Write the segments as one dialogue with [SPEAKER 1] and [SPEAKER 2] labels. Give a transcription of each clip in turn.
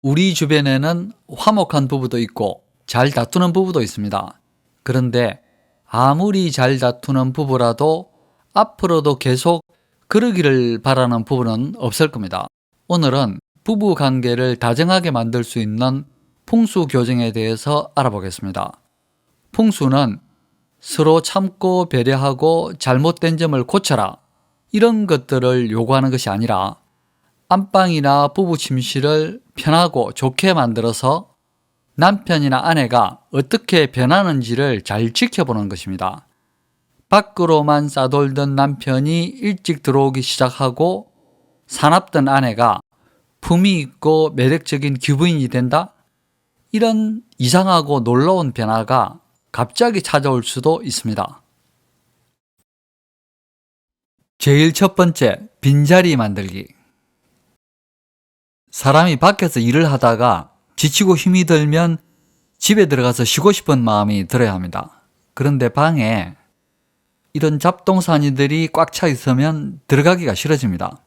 [SPEAKER 1] 우리 주변에는 화목한 부부도 있고 잘 다투는 부부도 있습니다. 그런데 아무리 잘 다투는 부부라도 앞으로도 계속 그러기를 바라는 부부는 없을 겁니다. 오늘은 부부 관계를 다정하게 만들 수 있는 풍수 교정에 대해서 알아보겠습니다. 풍수는 서로 참고 배려하고 잘못된 점을 고쳐라, 이런 것들을 요구하는 것이 아니라 안방이나 부부 침실을 편하고 좋게 만들어서 남편이나 아내가 어떻게 변하는지를 잘 지켜보는 것입니다. 밖으로만 싸돌던 남편이 일찍 들어오기 시작하고 사납던 아내가 품위 있고 매력적인 귀부인이 된다? 이런 이상하고 놀라운 변화가 갑자기 찾아올 수도 있습니다. 제일 첫 번째, 빈자리 만들기. 사람이 밖에서 일을 하다가 지치고 힘이 들면 집에 들어가서 쉬고 싶은 마음이 들어야 합니다. 그런데 방에 이런 잡동사니들이 꽉 차 있으면 들어가기가 싫어집니다.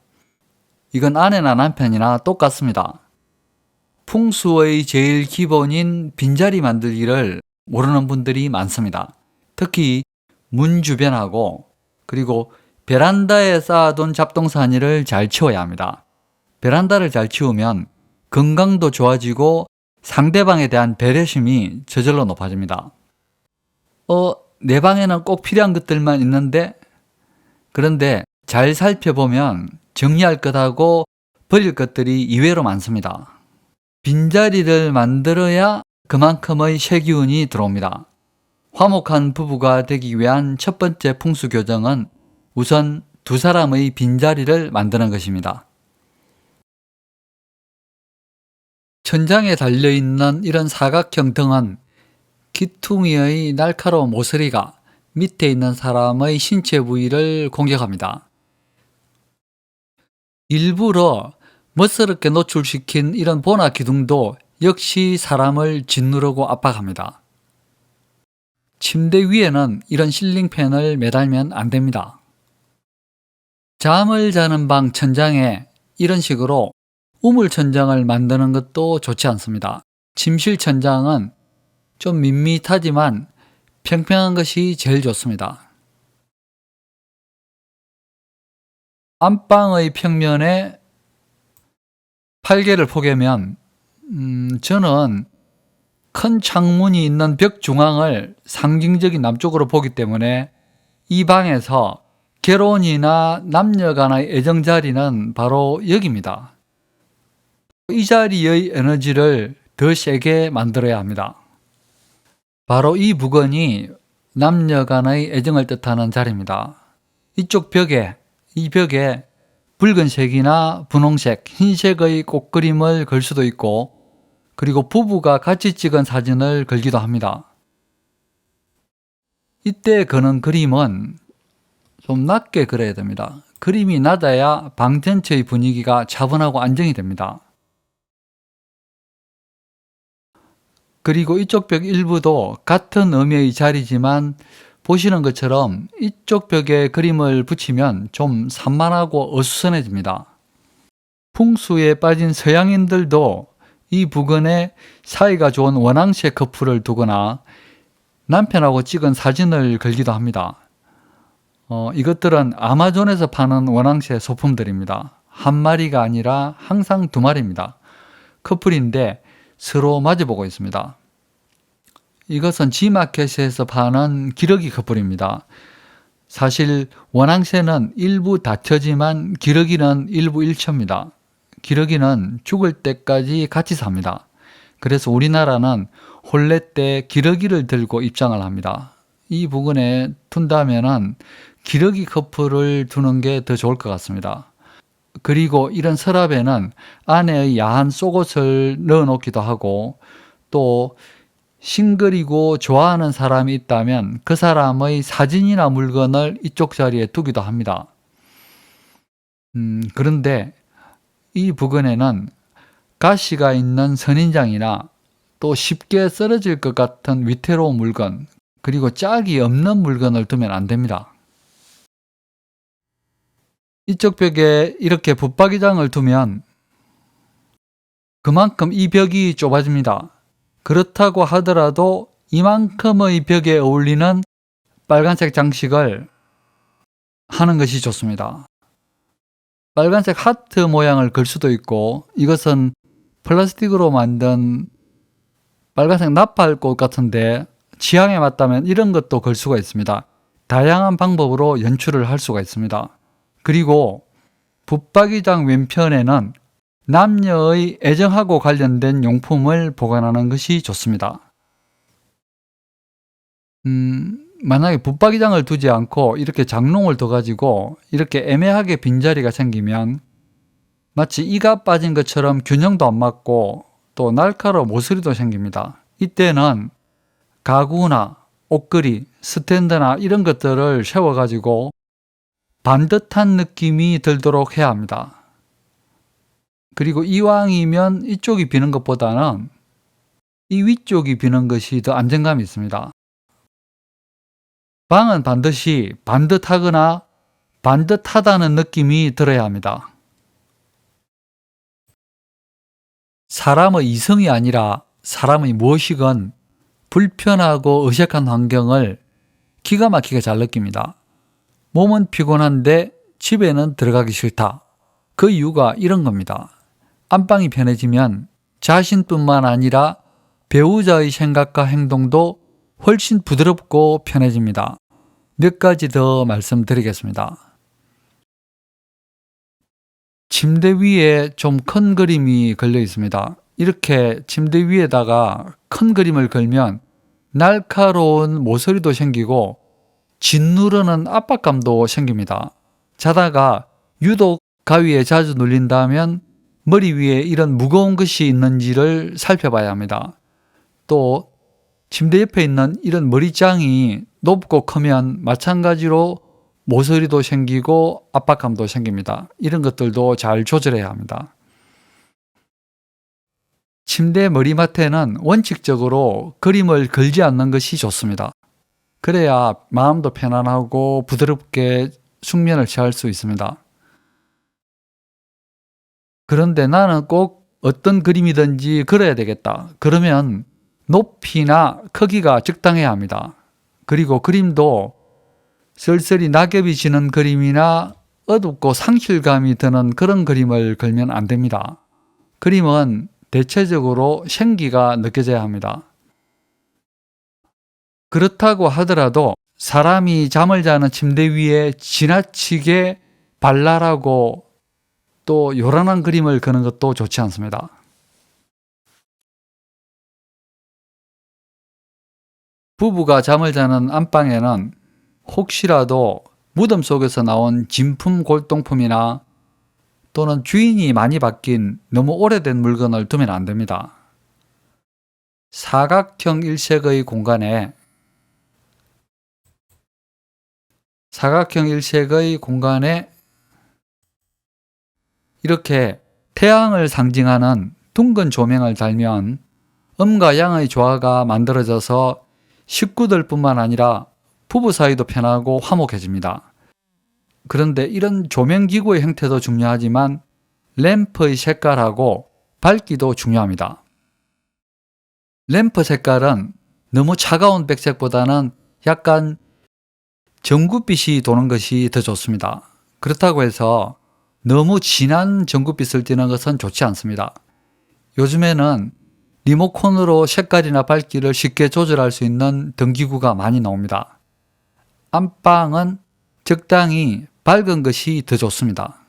[SPEAKER 1] 이건 아내나 남편이나 똑같습니다. 풍수의 제일 기본인 빈자리 만들기를 모르는 분들이 많습니다. 특히 문 주변하고 그리고 베란다에 쌓아둔 잡동사니를 잘 치워야 합니다. 베란다를 잘 치우면 건강도 좋아지고 상대방에 대한 배려심이 저절로 높아집니다. 내 방에는 꼭 필요한 것들만 있는데, 그런데 잘 살펴보면 정리할 것하고 버릴 것들이 이외로 많습니다. 빈자리를 만들어야 그만큼의 세기운이 들어옵니다. 화목한 부부가 되기 위한 첫 번째 풍수 교정은 우선 두 사람의 빈자리를 만드는 것입니다. 천장에 달려있는 이런 사각형 등은 기퉁이의 날카로운 모서리가 밑에 있는 사람의 신체 부위를 공격합니다. 일부러 멋스럽게 노출시킨 이런 보나 기둥도 역시 사람을 짓누르고 압박합니다. 침대 위에는 이런 실링팬을 매달면 안 됩니다. 잠을 자는 방 천장에 이런 식으로 우물천장을 만드는 것도 좋지 않습니다. 침실 천장은 좀 밋밋하지만 평평한 것이 제일 좋습니다. 안방의 평면에 팔개를 포개면 저는 큰 창문이 있는 벽 중앙을 상징적인 남쪽으로 보기 때문에 이 방에서 결혼이나 남녀 간의 애정 자리는 바로 여기입니다. 이 자리의 에너지를 더 세게 만들어야 합니다. 바로 이 부근이 남녀 간의 애정을 뜻하는 자리입니다. 이쪽 벽에, 이 벽에 붉은색이나 분홍색, 흰색의 꽃그림을 걸 수도 있고, 그리고 부부가 같이 찍은 사진을 걸기도 합니다. 이때 그는 그림은 좀 낮게 그려야 됩니다. 그림이 낮아야 방 전체의 분위기가 차분하고 안정이 됩니다. 그리고 이쪽 벽 일부도 같은 의미의 자리지만 보시는 것처럼 이쪽 벽에 그림을 붙이면 좀 산만하고 어수선해집니다. 풍수에 빠진 서양인들도 이 부근에 사이가 좋은 원앙새 커플을 두거나 남편하고 찍은 사진을 걸기도 합니다. 이것들은 아마존에서 파는 원앙새 소품들입니다. 한 마리가 아니라 항상 두 마리입니다. 커플인데 서로 마주보고 있습니다. 이것은 G마켓에서 파는 기러기 커플입니다. 사실 원앙새는 일부 다처지만 기러기는 일부 일처입니다. 기러기는 죽을 때까지 같이 삽니다. 그래서 우리나라는 혼례 때 기러기를 들고 입장을 합니다. 이 부근에 둔다면은 기러기 커플을 두는 게 더 좋을 것 같습니다. 그리고 이런 서랍에는 아내의 야한 속옷을 넣어 놓기도 하고, 또 싱글이고 좋아하는 사람이 있다면 그 사람의 사진이나 물건을 이쪽 자리에 두기도 합니다. 그런데 이 부근에는 가시가 있는 선인장이나 또 쉽게 쓰러질 것 같은 위태로운 물건, 그리고 짝이 없는 물건을 두면 안 됩니다. 이쪽 벽에 이렇게 붙박이장을 두면 그만큼 이 벽이 좁아집니다. 그렇다고 하더라도 이만큼의 벽에 어울리는 빨간색 장식을 하는 것이 좋습니다. 빨간색 하트 모양을 걸 수도 있고, 이것은 플라스틱으로 만든 빨간색 나팔꽃 같은데 취향에 맞다면 이런 것도 걸 수가 있습니다. 다양한 방법으로 연출을 할 수가 있습니다. 그리고 붙박이장 왼편에는 남녀의 애정하고 관련된 용품을 보관하는 것이 좋습니다. 만약에 붙박이장을 두지 않고 이렇게 장롱을 둬가지고 이렇게 애매하게 빈자리가 생기면 마치 이가 빠진 것처럼 균형도 안 맞고 또 날카로운 모서리도 생깁니다. 이때는 가구나 옷걸이, 스탠드나 이런 것들을 세워가지고 반듯한 느낌이 들도록 해야 합니다. 그리고 이왕이면 이쪽이 비는 것보다는 이 위쪽이 비는 것이 더 안정감이 있습니다. 방은 반드시 반듯하거나 반듯하다는 느낌이 들어야 합니다. 사람의 이성이 아니라 사람의 무엇이건 불편하고 어색한 환경을 기가 막히게 잘 느낍니다. 몸은 피곤한데 집에는 들어가기 싫다. 그 이유가 이런 겁니다. 안방이 편해지면 자신뿐만 아니라 배우자의 생각과 행동도 훨씬 부드럽고 편해집니다. 몇 가지 더 말씀드리겠습니다. 침대 위에 좀 큰 그림이 걸려 있습니다. 이렇게 침대 위에다가 큰 그림을 걸면 날카로운 모서리도 생기고 짓누르는 압박감도 생깁니다. 자다가 유독 가위에 자주 눌린다면 머리 위에 이런 무거운 것이 있는지를 살펴봐야 합니다. 또 침대 옆에 있는 이런 머리장이 높고 크면 마찬가지로 모서리도 생기고 압박감도 생깁니다. 이런 것들도 잘 조절해야 합니다. 침대 머리맡에는 원칙적으로 그림을 걸지 않는 것이 좋습니다. 그래야 마음도 편안하고 부드럽게 숙면을 취할 수 있습니다. 그런데 나는 꼭 어떤 그림이든지 그려야 되겠다. 그러면 높이나 크기가 적당해야 합니다. 그리고 그림도 쓸쓸히 낙엽이 지는 그림이나 어둡고 상실감이 드는 그런 그림을 걸면 안 됩니다. 그림은 대체적으로 생기가 느껴져야 합니다. 그렇다고 하더라도 사람이 잠을 자는 침대 위에 지나치게 발랄하고 또 요란한 그림을 그리는 것도 좋지 않습니다. 부부가 잠을 자는 안방에는 혹시라도 무덤 속에서 나온 진품 골동품이나 또는 주인이 많이 바뀐 너무 오래된 물건을 두면 안 됩니다. 사각형 일색의 공간에 이렇게 태양을 상징하는 둥근 조명을 달면 음과 양의 조화가 만들어져서 식구들 뿐만 아니라 부부 사이도 편하고 화목해집니다. 그런데 이런 조명기구의 형태도 중요하지만 램프의 색깔하고 밝기도 중요합니다. 램프 색깔은 너무 차가운 백색보다는 약간 전구빛이 도는 것이 더 좋습니다. 그렇다고 해서 너무 진한 전구빛을 띠는 것은 좋지 않습니다. 요즘에는 리모컨으로 색깔이나 밝기를 쉽게 조절할 수 있는 등기구가 많이 나옵니다. 안방은 적당히 밝은 것이 더 좋습니다.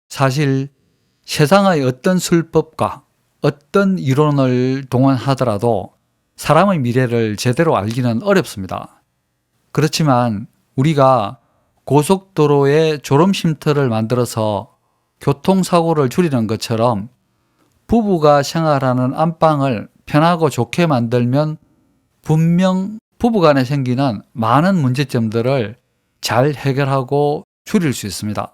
[SPEAKER 1] 사실 세상의 어떤 술법과 어떤 이론을 동원하더라도 사람의 미래를 제대로 알기는 어렵습니다. 그렇지만 우리가 고속도로에 졸음쉼터를 만들어서 교통사고를 줄이는 것처럼 부부가 생활하는 안방을 편하고 좋게 만들면 분명 부부간에 생기는 많은 문제점들을 잘 해결하고 줄일 수 있습니다.